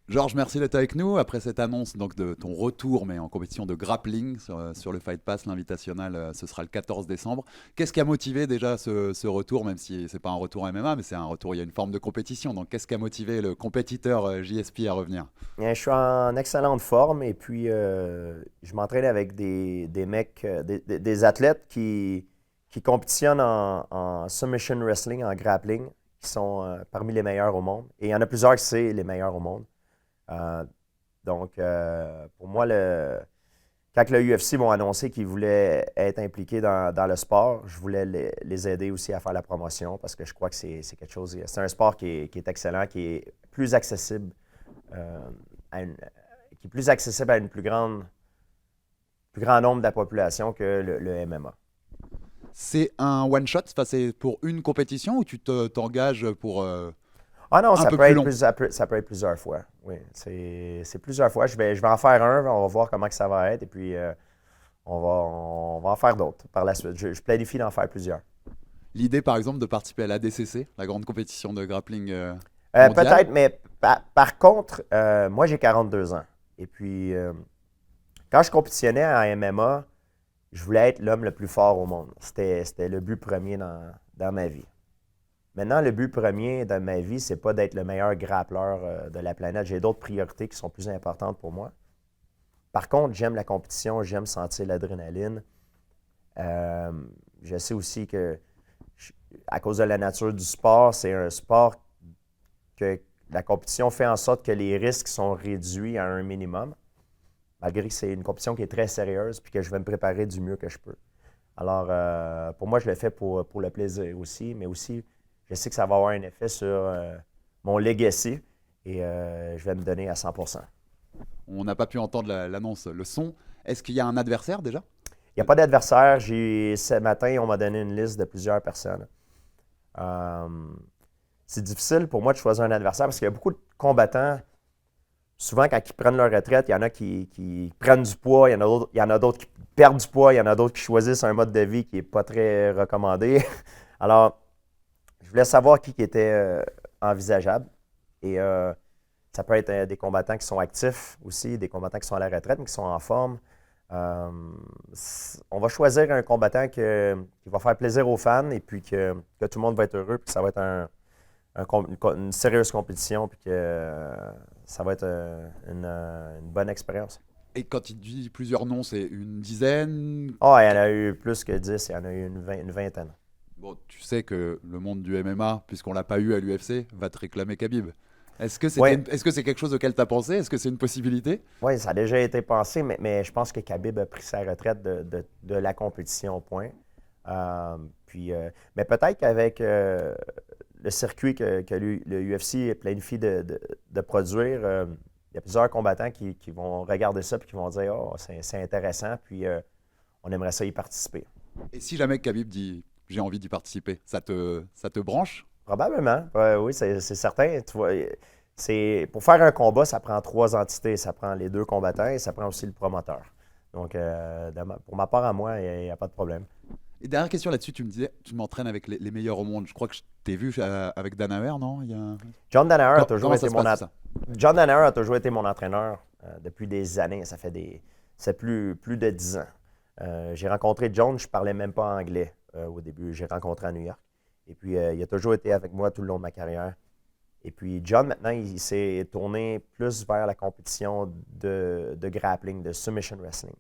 Georges, merci d'être avec nous. Après cette annonce donc, de ton retour, mais en compétition de grappling sur le Fight Pass, l'invitationnel, ce sera le 14 décembre. Qu'est-ce qui a motivé déjà ce retour, même si c'est pas un retour MMA, mais c'est un retour, il y a une forme de compétition. Donc qu'est-ce qui a motivé le compétiteur JSP à revenir? Bien, je suis en excellente forme et puis je m'entraîne avec des mecs, des athlètes qui compétitionnent en submission wrestling, en grappling, qui sont parmi les meilleurs au monde. Et il y en a plusieurs qui sont les meilleurs au monde. Euh, pour moi, quand le UFC m'ont annoncé qu'ils voulaient être impliqués dans le sport, je voulais les aider aussi à faire la promotion parce que je crois que c'est quelque chose. C'est un sport qui est excellent, qui est plus accessible, euh, qui est plus accessible à une plus grand nombre de la population que le MMA. C'est un one-shot, enfin, c'est pour une compétition ou t'engages pour Ah non, un peu plus long? ça peut être plusieurs fois. Oui, c'est plusieurs fois. Je vais en faire un, on va voir comment que ça va être, et puis on va en faire d'autres par la suite. Je planifie d'en faire plusieurs. L'idée, par exemple, de participer à la DCC, la grande compétition de grappling mondiale. Peut-être, mais par contre, moi j'ai 42 ans. Et puis, quand je compétitionnais en MMA, je voulais être l'homme le plus fort au monde. C'était le but premier dans ma vie. Maintenant, le but premier de ma vie, c'est pas d'être le meilleur grappleur de la planète. J'ai d'autres priorités qui sont plus importantes pour moi. Par contre, j'aime la compétition, j'aime sentir l'adrénaline. Euh, je sais aussi que, à cause de la nature du sport, c'est un sport que la compétition fait en sorte que les risques sont réduits à un minimum, malgré que c'est une compétition qui est très sérieuse puis que je vais me préparer du mieux que je peux. Alors, pour moi, je le fais pour le plaisir aussi, mais aussi, je sais que ça va avoir un effet sur mon legacy et je vais me donner à 100%. On n'a pas pu entendre l'annonce, le son. Est-ce qu'il y a un adversaire déjà? Il n'y a pas d'adversaire. Ce matin, on m'a donné une liste de plusieurs personnes. Euh, c'est difficile pour moi de choisir un adversaire parce qu'il y a beaucoup de combattants. Souvent, quand ils prennent leur retraite, il y en a qui prennent du poids, il y en a d'autres qui perdent du poids, il y en a d'autres qui choisissent un mode de vie qui n'est pas très recommandé. Alors, je voulais savoir qui était envisageable. Et ça peut être des combattants qui sont actifs aussi, des combattants qui sont à la retraite, mais qui sont en forme. Euh, on va choisir un combattant qui va faire plaisir aux fans et puis que tout le monde va être heureux, puis que ça va être une sérieuse compétition, puis que ça va être une bonne expérience. Et quand il dit plusieurs noms, c'est une dizaine. Ah, il y en a eu plus que 10, il y en a eu une vingtaine. Bon, tu sais que le monde du MMA, puisqu'on l'a pas eu à l'UFC, va te réclamer Khabib. Oui, Est-ce que c'est quelque chose auquel tu as pensé? Est-ce que c'est une possibilité? ouais, ça a déjà été pensé, mais je pense que Khabib a pris sa retraite de la compétition au point. Mais peut-être qu'avec le circuit que le UFC planifie de produire, il y a plusieurs combattants qui vont regarder ça et qui vont dire oh, c'est intéressant, puis on aimerait ça y participer. Et si jamais Khabib dit j'ai envie d'y participer, ça te branche? Probablement, oui, c'est certain. Tu vois, pour faire un combat, ça prend trois entités. Ça prend les deux combattants et ça prend aussi le promoteur. Donc, pour ma part à moi, il n'y a pas de problème. Et dernière question là-dessus, tu me disais, tu m'entraînes avec les meilleurs au monde. Je crois que je t'ai vu avec Danaher, non? John Danaher a toujours Comment ça été se passe tout ça? John Danaher a toujours été mon entraîneur depuis des années. C'est plus de 10 ans. J'ai rencontré John, je parlais même pas anglais au début. J'ai rencontré à New York. Et puis, il a toujours été avec moi tout le long de ma carrière. Et puis, John, maintenant, il s'est tourné plus vers la compétition de grappling, de submission wrestling.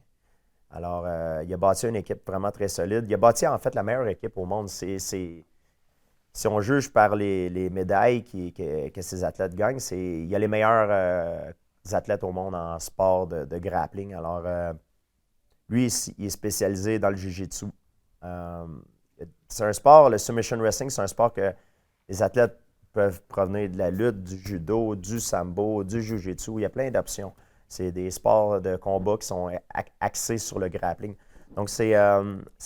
Alors, il a bâti une équipe vraiment très solide. Il a bâti, en fait, la meilleure équipe au monde. Si on juge par les médailles que ces athlètes gagnent, il y a les meilleurs athlètes au monde en sport de grappling. Alors, lui, il est spécialisé dans le jiu-jitsu. Euh, c'est un sport, le submission wrestling, c'est un sport que les athlètes peuvent provenir de la lutte, du judo, du sambo, du jiu-jitsu. Il y a plein d'options. C'est des sports de combat qui sont axés sur le grappling. Donc, c'est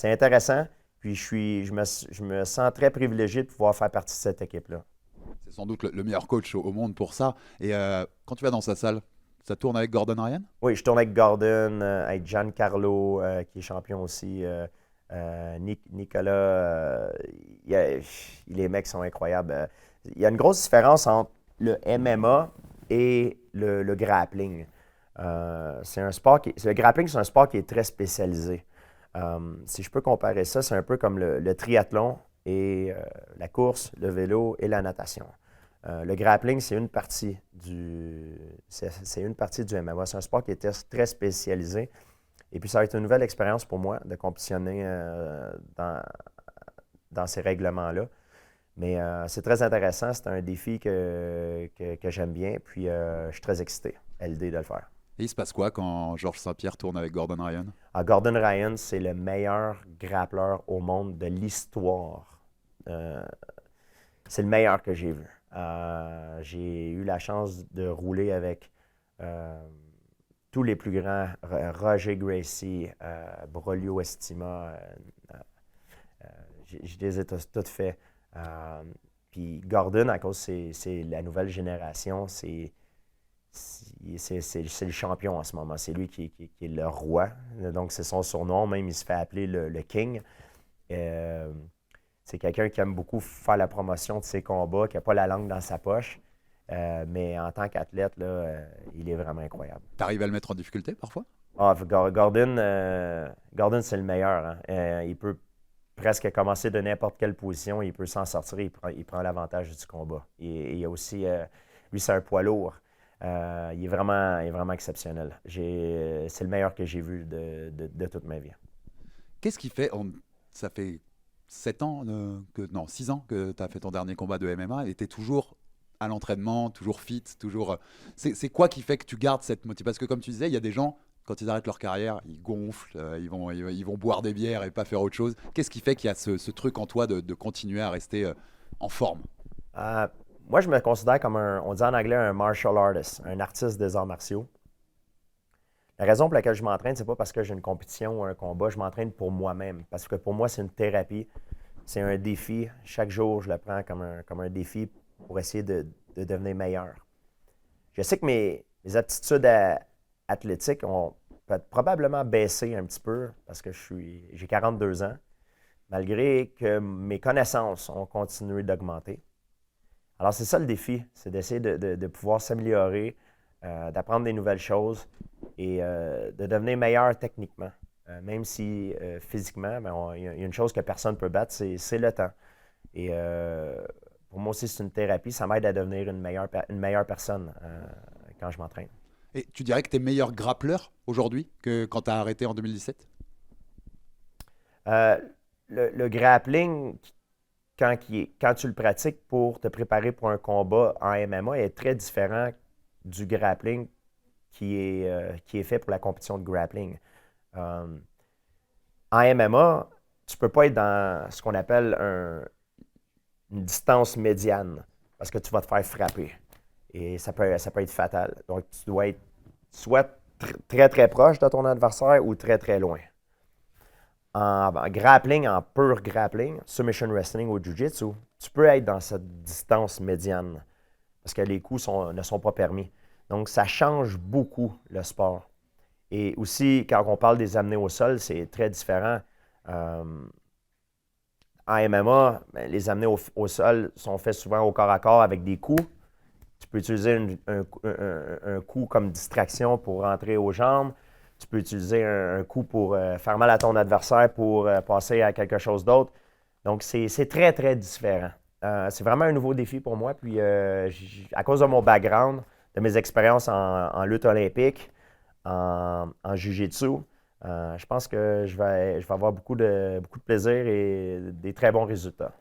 intéressant. Puis, je me sens très privilégié de pouvoir faire partie de cette équipe-là. C'est sans doute le meilleur coach au monde pour ça. Et quand tu vas dans sa salle, ça tourne avec Gordon Ryan? Oui, je tourne avec Gordon, avec Giancarlo, qui est champion aussi. Nicolas, les mecs sont incroyables. Il y a une grosse différence entre le MMA et le grappling. Le grappling, c'est un sport qui est très spécialisé. Si je peux comparer ça, c'est un peu comme le triathlon et la course, le vélo et la natation. Le grappling, c'est une partie c'est une partie du MMA. C'est un sport qui est très spécialisé. Et puis, ça va être une nouvelle expérience pour moi de compétitionner dans ces règlements-là. Mais c'est très intéressant. C'est un défi que j'aime bien. Puis, je suis très excité à l'idée de le faire. Et il se passe quoi quand Georges Saint-Pierre tourne avec Gordon Ryan? Gordon Ryan, c'est le meilleur grappleur au monde de l'histoire. C'est le meilleur que j'ai vu. J'ai eu la chance de rouler avec tous les plus grands, Roger Gracie, Braulio Estima, je les ai tous fait. Puis Gordon, à cause c'est la nouvelle génération, c'est le champion en ce moment. C'est lui qui est le roi. Donc, c'est son surnom. Même, il se fait appeler le King. C'est quelqu'un qui aime beaucoup faire la promotion de ses combats, qui n'a pas la langue dans sa poche. Mais en tant qu'athlète, là, il est vraiment incroyable. Tu arrives à le mettre en difficulté parfois? Gordon, c'est le meilleur. Hein. Il peut presque commencer de n'importe quelle position. Il peut s'en sortir. Il prend l'avantage du combat. Il y a aussi... lui, c'est un poids lourd. Il est vraiment exceptionnel. C'est le meilleur que j'ai vu de toute ma vie. Qu'est-ce qui fait... Ça fait 7 ans, 6 ans que tu as fait ton dernier combat de MMA et tu es toujours à l'entraînement, toujours fit, toujours... C'est quoi qui fait que tu gardes cette motivation? Parce que comme tu disais, il y a des gens, quand ils arrêtent leur carrière, ils gonflent, ils vont boire des bières et pas faire autre chose. Qu'est-ce qui fait qu'il y a ce truc en toi de continuer à rester en forme? Moi, je me considère comme on dit en anglais, un martial artist, un artiste des arts martiaux. La raison pour laquelle je m'entraîne, c'est pas parce que j'ai une compétition ou un combat, je m'entraîne pour moi-même. Parce que pour moi, c'est une thérapie, c'est un défi. Chaque jour, je le prends comme un défi pour essayer de devenir meilleur. Je sais que mes aptitudes athlétiques ont probablement baissé un petit peu parce que j'ai 42 ans, malgré que mes connaissances ont continué d'augmenter. Alors, c'est ça le défi, c'est d'essayer de pouvoir s'améliorer, d'apprendre des nouvelles choses et de devenir meilleur techniquement. Même si physiquement, il y a une chose que personne ne peut battre, c'est le temps. Et pour moi aussi, c'est une thérapie. Ça m'aide à devenir une meilleure personne quand je m'entraîne. Et tu dirais que tu es meilleur grappleur aujourd'hui que quand tu as arrêté en 2017? Le grappling, quand tu le pratiques pour te préparer pour un combat en MMA, il est très différent du grappling qui est fait pour la compétition de grappling. En MMA, tu ne peux pas être dans ce qu'on appelle une distance médiane parce que tu vas te faire frapper. Et ça peut être fatal. Donc, tu dois être soit très, très proche de ton adversaire ou très, très loin. En grappling, en pur grappling, submission wrestling ou jiu-jitsu, tu peux être dans cette distance médiane parce que les coups ne sont pas permis. Donc, ça change beaucoup le sport. Et aussi, quand on parle des amener au sol, c'est très différent. En MMA, les amener au sol sont faits souvent au corps à corps avec des coups. Tu peux utiliser un coup comme distraction pour rentrer aux jambes. Tu peux utiliser un coup pour faire mal à ton adversaire pour passer à quelque chose d'autre. Donc, c'est très, très différent. C'est vraiment un nouveau défi pour moi. Puis, à cause de mon background, de mes expériences en lutte olympique, en jiu-jitsu, je pense que je vais avoir beaucoup de plaisir et des très bons résultats.